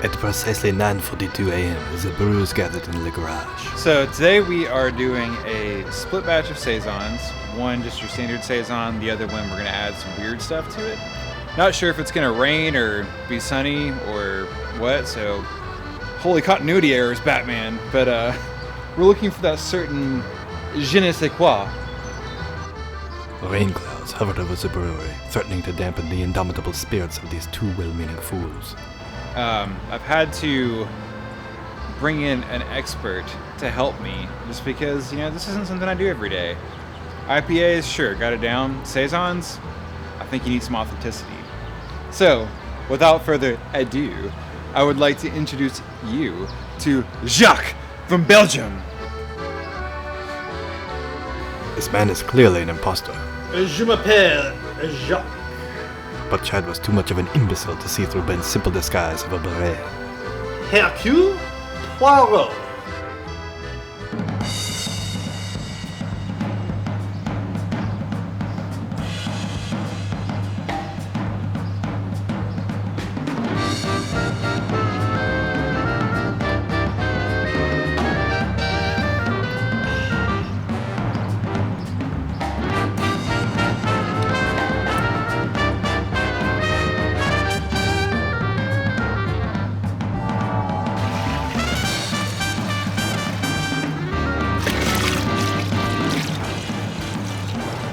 At precisely 9:42 a.m., the brewers gathered in the garage. So today we are doing a split batch of Saisons. One just your standard Saison, the other one we're going to add some weird stuff to it. Not sure if it's going to rain or be sunny or what, so holy continuity errors, Batman. But we're looking for that certain je ne sais quoi. Rain clouds hovered over the brewery, threatening to dampen the indomitable spirits of these two well-meaning fools. I've had to bring in an expert to help me, just because, this isn't something I do every day. IPAs, sure, got it down. Saisons, I think you need some authenticity. So, without further ado, I would like to introduce you to Jacques from Belgium. This man is clearly an imposter. Je m'appelle Jacques. But Chad was too much of an imbecile to see through Ben's simple disguise of a beret. Hercule Poirot.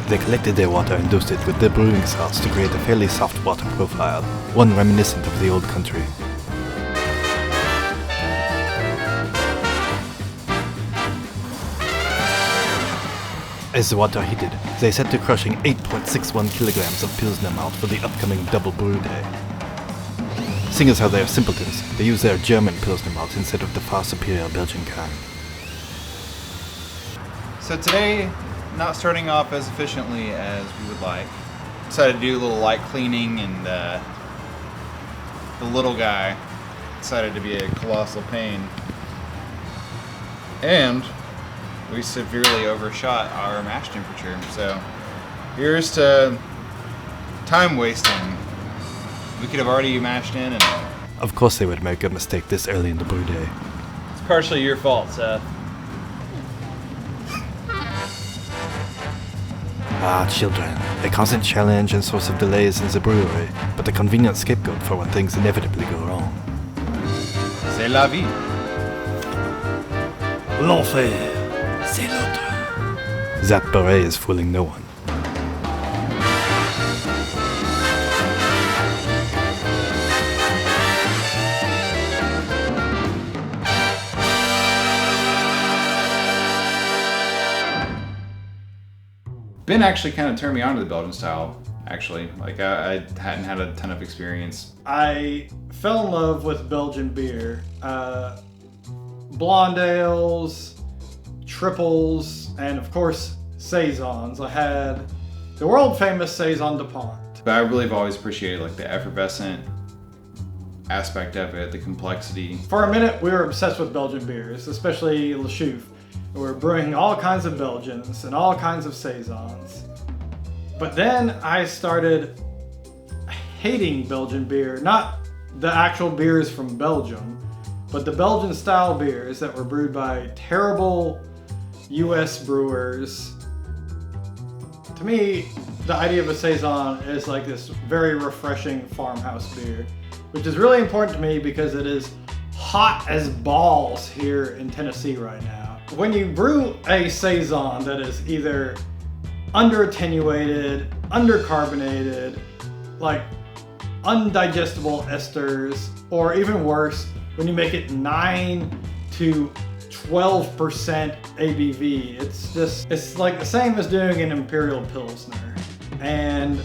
They collected their water and dosed it with their brewing salts to create a fairly soft water profile, one reminiscent of the old country. As the water heated, they set to crushing 8.61 kilograms of Pilsner malt for the upcoming double brew day. Seeing as how they are simpletons, they use their German Pilsner malt instead of the far superior Belgian kind. So today, not starting off as efficiently as we would like. Decided to do a little light cleaning, and the little guy decided to be a colossal pain. And we severely overshot our mash temperature. So here's to time wasting. We could have already mashed in, and Of course they would make a mistake this early in the brew day. It's partially your fault, Seth. Ah, children, a constant challenge and source of delays in the brewery, but a convenient scapegoat for when things inevitably go wrong. c'est la vie. L'enfer, c'est l'autre. That beret is fooling no one. Ben actually kind of turned me on to the Belgian style, actually. Like, I hadn't had a ton of experience. I fell in love with Belgian beer. Blonde ales, triples, and of course, Saisons. I had the world famous Saison de Pont. But I really have always appreciated like the effervescent aspect of it, the complexity. For a minute, we were obsessed with Belgian beers, especially Le Chouffe. We were brewing all kinds of Belgians and all kinds of Saisons. But then I started hating Belgian beer, not the actual beers from Belgium, but the Belgian style beers that were brewed by terrible US brewers. To me, the idea of a Saison is like this very refreshing farmhouse beer, which is really important to me because it is hot as balls here in Tennessee right now. When you brew a Saison that is either under-attenuated, under-carbonated, like undigestible esters, or even worse, when you make it 9 to 12% ABV, it's like the same as doing an Imperial Pilsner. And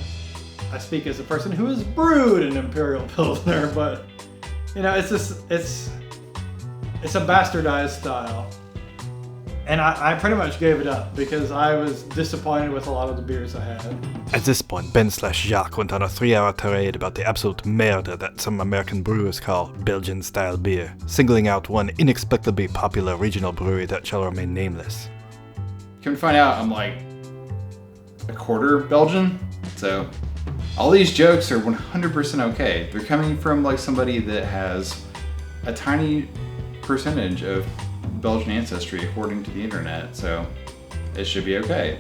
I speak as a person who has brewed an Imperial Pilsner, but it's a bastardized style. And I pretty much gave it up because I was disappointed with a lot of the beers I had. At this point, Ben/Jacques went on a 3-hour tirade about the absolute merde that some American brewers call Belgian-style beer, singling out one inexplicably popular regional brewery that shall remain nameless. Come to find out, I'm like a quarter Belgian, so All these jokes are 100% okay. They're coming from like somebody that has a tiny percentage of Belgian ancestry according to the internet, so it should be okay.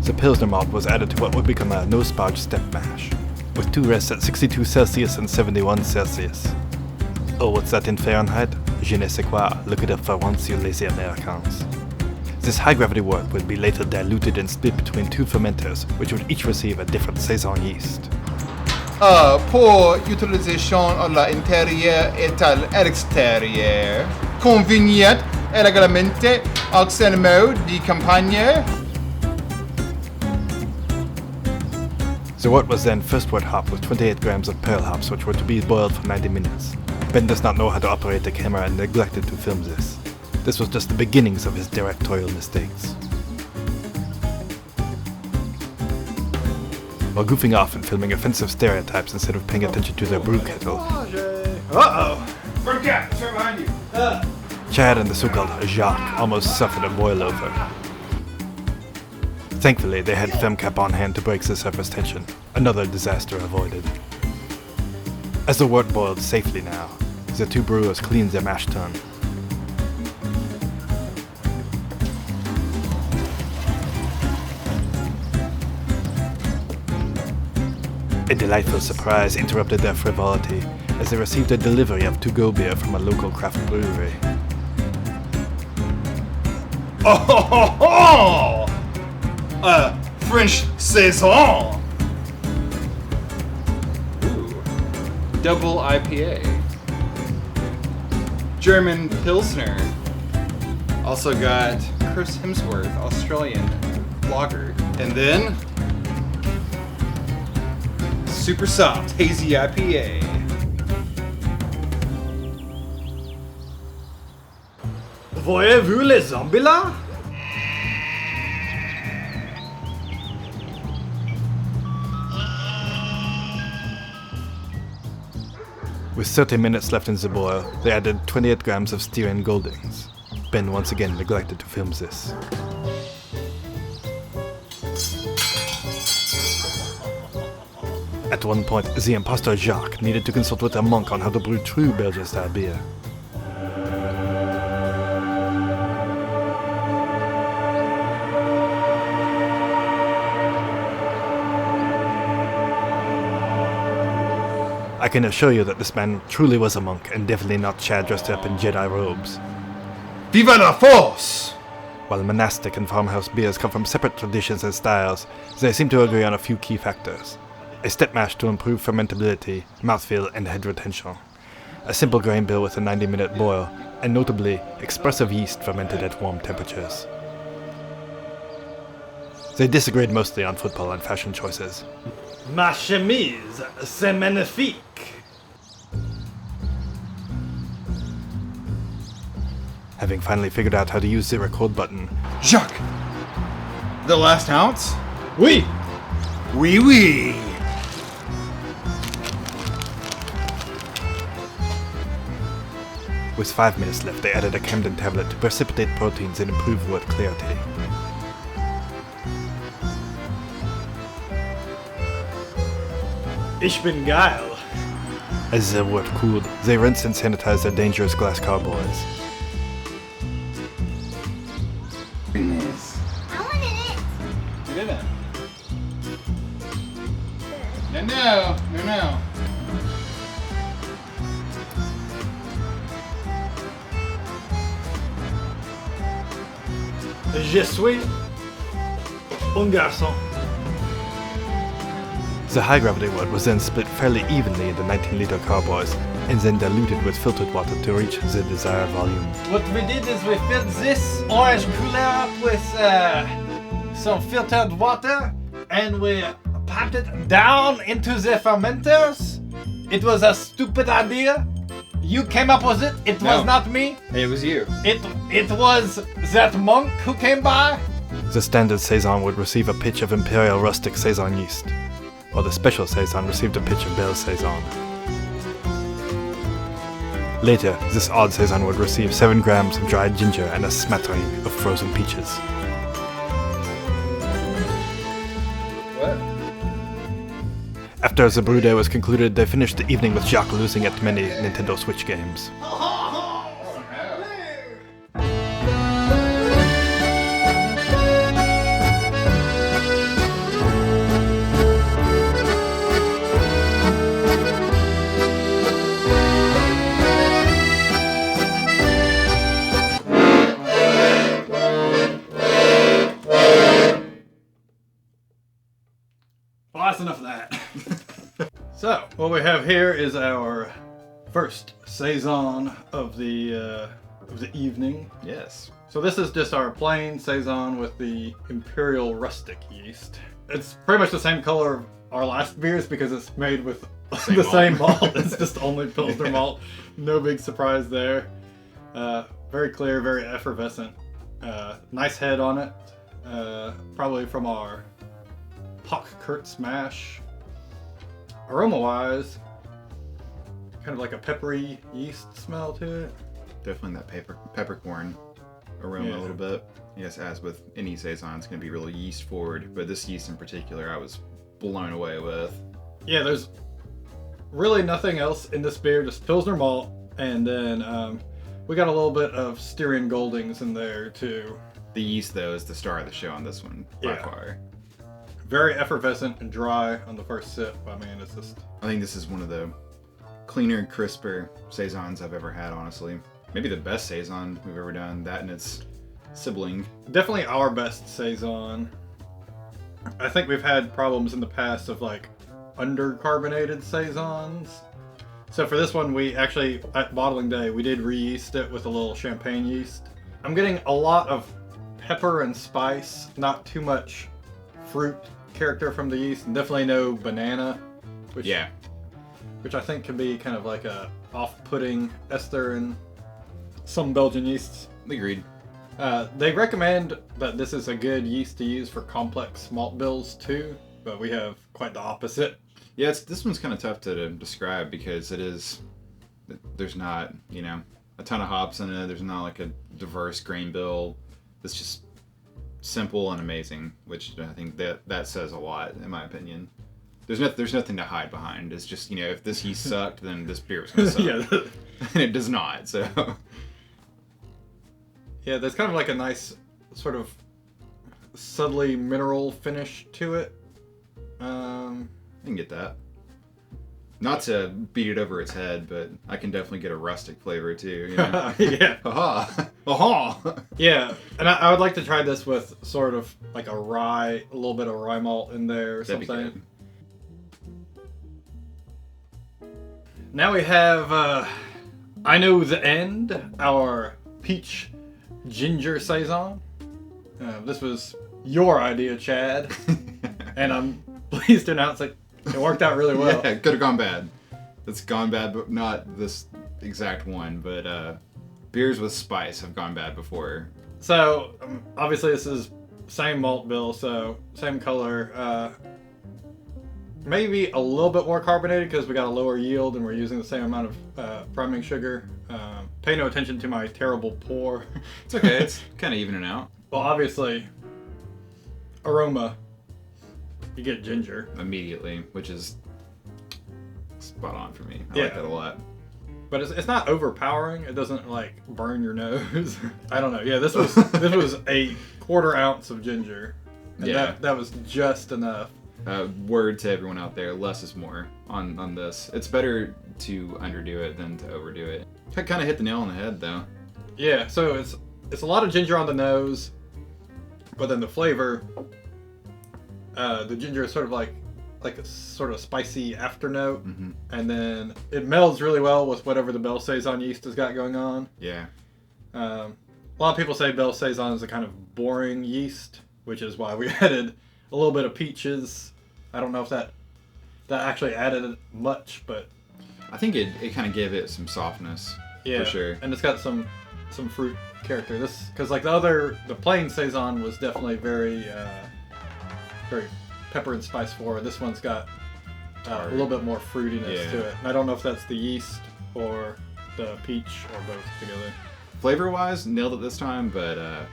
The Pilsner malt was added to what would become a no-sparge step mash, with 2 rests at 62 Celsius and 71 Celsius. Oh, what's that in Fahrenheit? Je ne sais quoi, look it up for once, you lazy Americans. This high-gravity wort would be later diluted and split between 2 fermenters, which would each receive a different Saison yeast. Pour utilisation à l'intérieur et à l'extérieur. Convenient également au mode de campagne. The wort was then first wort hopped with 28 grams of Perle hops, which were to be boiled for 90 minutes. Ben does not know how to operate the camera and neglected to film this. This was just the beginnings of his directorial mistakes. While goofing off and filming offensive stereotypes instead of paying attention to their brew kettle, Brew cat, it's right behind you. Chad and the so-called Jacques almost suffered a boil-over. Thankfully, they had FemCap on hand to break the surface tension. Another disaster avoided. As the wort boiled safely now, the 2 brewers cleaned their mash tun. A delightful surprise interrupted their frivolity as they received a delivery of to-go beer from a local craft brewery. Oh ho ho ho! French Saison! Ooh. Double IPA. German Pilsner. Also got Chris Hemsworth, Australian blogger. And then super soft, hazy IPA. Voyez-vous les zombies là? With 30 minutes left in the boil, they added 28 grams of Styrian Goldings. Ben once again neglected to film this. At one point, the impostor Jacques needed to consult with a monk on how to brew true Belgian-style beer. I can assure you that this man truly was a monk, and definitely not Chad dressed up in Jedi robes. Viva la force! While monastic and farmhouse beers come from separate traditions and styles, they seem to agree on a few key factors. A step mash to improve fermentability, mouthfeel, and head retention. A simple grain bill with a 90-minute boil, and notably, expressive yeast fermented at warm temperatures. They disagreed mostly on football and fashion choices. Ma chemise, c'est magnifique. Having finally figured out how to use the record button, Jacques! The last ounce? Oui. Oui, oui! with 5 minutes left, they added a Camden tablet to precipitate proteins and improve wort clarity. Ich bin geil. As the wort cooled, they rinsed and sanitized their dangerous glass carboys. Goodness. I wanted it. Get in it. No. Je suis un garçon. The high-gravity wort was then split fairly evenly into 19-liter carboys, and then diluted with filtered water to reach the desired volume. What we did is we filled this orange cooler up with some filtered water, and we popped it down into the fermenters. It was a stupid idea. You came up with it. It was No. not me. It was you. It was that monk who came by. The standard Saison would receive a pitch of Imperial Rustic Saison yeast, while the special Saison received a pitch of Belle Saison. Later, this odd saison would receive 7 grams of dried ginger and a smattering of frozen peaches. What? After the brew day was concluded, they finished the evening with Jacques losing at many Nintendo Switch games. Well, that's enough of that. So, what we have here is our first Saison of the evening. Yes. So this is just our plain Saison with the Imperial Rustic Yeast. It's pretty much the same color of our last beers because it's made with the same malt. It's just only Pilsner malt. No big surprise there. Very clear, very effervescent. Nice head on it. Probably from our Hochkurz Mash. Aroma-wise, kind of like a peppery yeast smell to it. Definitely that peppercorn aroma a little bit. Yes, as with any Saison, it's going to be really yeast forward, but this yeast in particular I was blown away with. Yeah, there's really nothing else in this beer, just Pilsner malt, and then we got a little bit of Styrian Goldings in there too. The yeast, though, is the star of the show on this one, by far. Very effervescent and dry on the first sip. I mean, it's just... I think this is one of the cleaner, crisper Saisons I've ever had, honestly. Maybe the best Saison we've ever done, that and its sibling. Definitely our best Saison. I think we've had problems in the past of like undercarbonated Saisons. So for this one, we actually, at bottling day, we did re-yeast it with a little champagne yeast. I'm getting a lot of pepper and spice, not too much fruit character from the yeast, and definitely no banana, which I think can be kind of like a off-putting ester in some Belgian yeasts. Agreed. They recommend that this is a good yeast to use for complex malt bills too, but we have quite the opposite. Yeah, this one's kind of tough to describe because there's not, a ton of hops in it. There's not like a diverse grain bill. It's just simple and amazing, which I think that says a lot in my opinion. There's nothing to hide behind. It's just, if this yeast sucked, then this beer was gonna suck. And it does not. So yeah, there's kind of like a nice sort of subtly mineral finish to it. I can get that. Not to beat it over its head, but I can definitely get a rustic flavor too. Yeah. Aha. Aha. Yeah, and I would like to try this with sort of like a little bit of rye malt in there or That'd something. be good. Now we have, I Know the End, our peach ginger Saison. This was your idea, Chad, and I'm pleased to announce it worked out really well. Yeah, it could have gone bad. It's gone bad, but not this exact one. But beers with spice have gone bad before. So, obviously this is same malt bill, so same color. Maybe a little bit more carbonated because we got a lower yield and we're using the same amount of priming sugar. Pay no attention to my terrible pour. It's okay. It's kind of evening out. Well, obviously, aroma, you get ginger. Immediately, which is spot on for me. I Yeah. like that a lot. But it's not overpowering. It doesn't like burn your nose. I don't know. Yeah, this was a 1/4 ounce of ginger. And Yeah. that was just enough. Word to everyone out there, less is more on this. It's better to underdo it than to overdo it. I kind of hit the nail on the head though. Yeah, so it's a lot of ginger on the nose, but then the flavor, the ginger is sort of like a sort of spicy afternote, and then it melds really well with whatever the Belle Saison yeast has got going on. Yeah. A lot of people say Belle Saison is a kind of boring yeast, which is why we added a little bit of peaches. I don't know if that actually added much, but I think it kind of gave it some softness. yeah, For sure. and it's got some fruit character. This because like the plain Saison was definitely very pepper and spice forward. This one's got a little bit more fruitiness to it. And I don't know if that's the yeast or the peach or both together. Flavor-wise, nailed it this time, but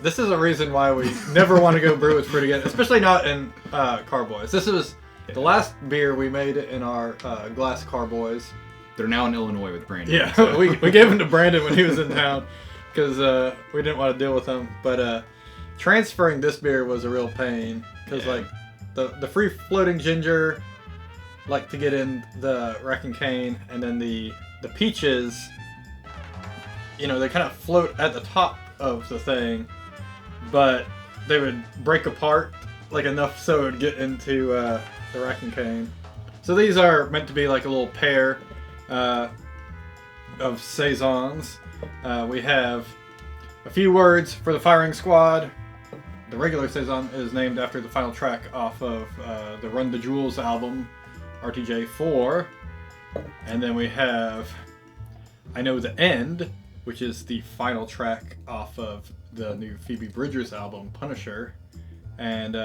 This is a reason why we never want to go brew with fruit again, especially not in carboys. This was the last beer we made in our glass carboys. they're now in Illinois with Brandon. Yeah, so- we gave him to Brandon when he was in town because we didn't want to deal with him. But transferring this beer was a real pain because Yeah. like the free floating ginger, like to get in the rack and cane, and then the peaches, you know, they kind of float at the top of the thing, but they would break apart like enough so it would get into the rack and cane. So these are meant to be like a little pair of saisons. We have a few words for the firing squad. The regular saison is named after the final track off of the Run the Jewels album, RTJ4. And then we have I Know the End, which is the final track off of the new Phoebe Bridgers album, Punisher. And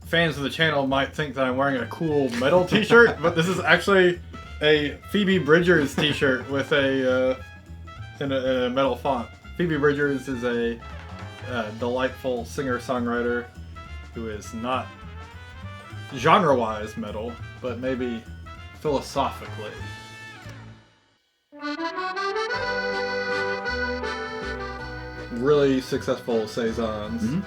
fans of the channel might think that I'm wearing a cool metal t-shirt, but this is actually a Phoebe Bridgers t-shirt with a in a metal font. Phoebe Bridgers is a delightful singer-songwriter who is not genre-wise metal, but maybe philosophically. Really successful saisons. Mhm.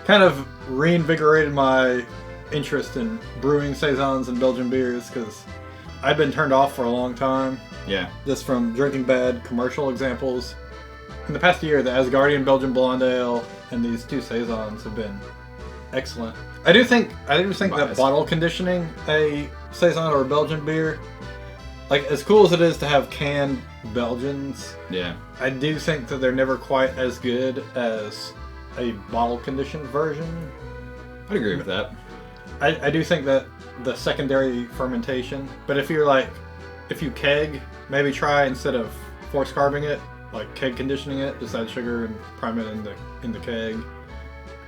Kind of reinvigorated my interest in brewing saisons and Belgian beers because I'd been turned off for a long time, Yeah. just from drinking bad commercial examples. In the past year, the Asgardian Belgian Blonde Ale and these two saisons have been excellent. I do think that Biased. bottle conditioning a saison or a Belgian beer, like as cool as it is to have canned Belgians, Yeah. I do think that they're never quite as good as a bottle conditioned version. I'd agree with that. I do think that the secondary fermentation, but if you keg, maybe try instead of force carbing it, like keg conditioning it, just add sugar and prime it in the keg.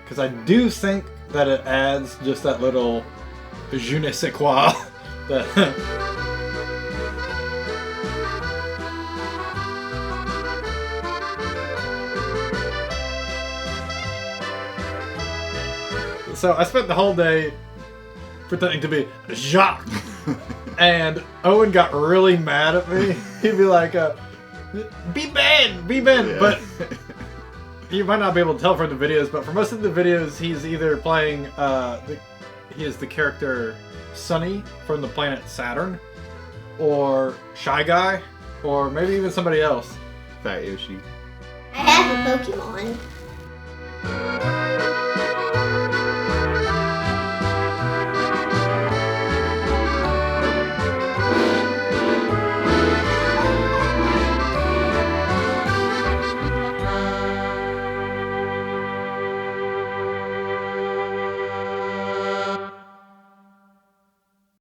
Because I do think that it adds just that little je ne sais quoi. that So I spent the whole day pretending to be Jacques, and Owen got really mad at me. He'd be like, "Be Ben, be Ben," Yeah. but you might not be able to tell from the videos. But for most of the videos, he's either playing he is the character Sunny from the planet Saturn, or Shy Guy, or maybe even somebody else. Fat Yoshi. I have a Pokemon.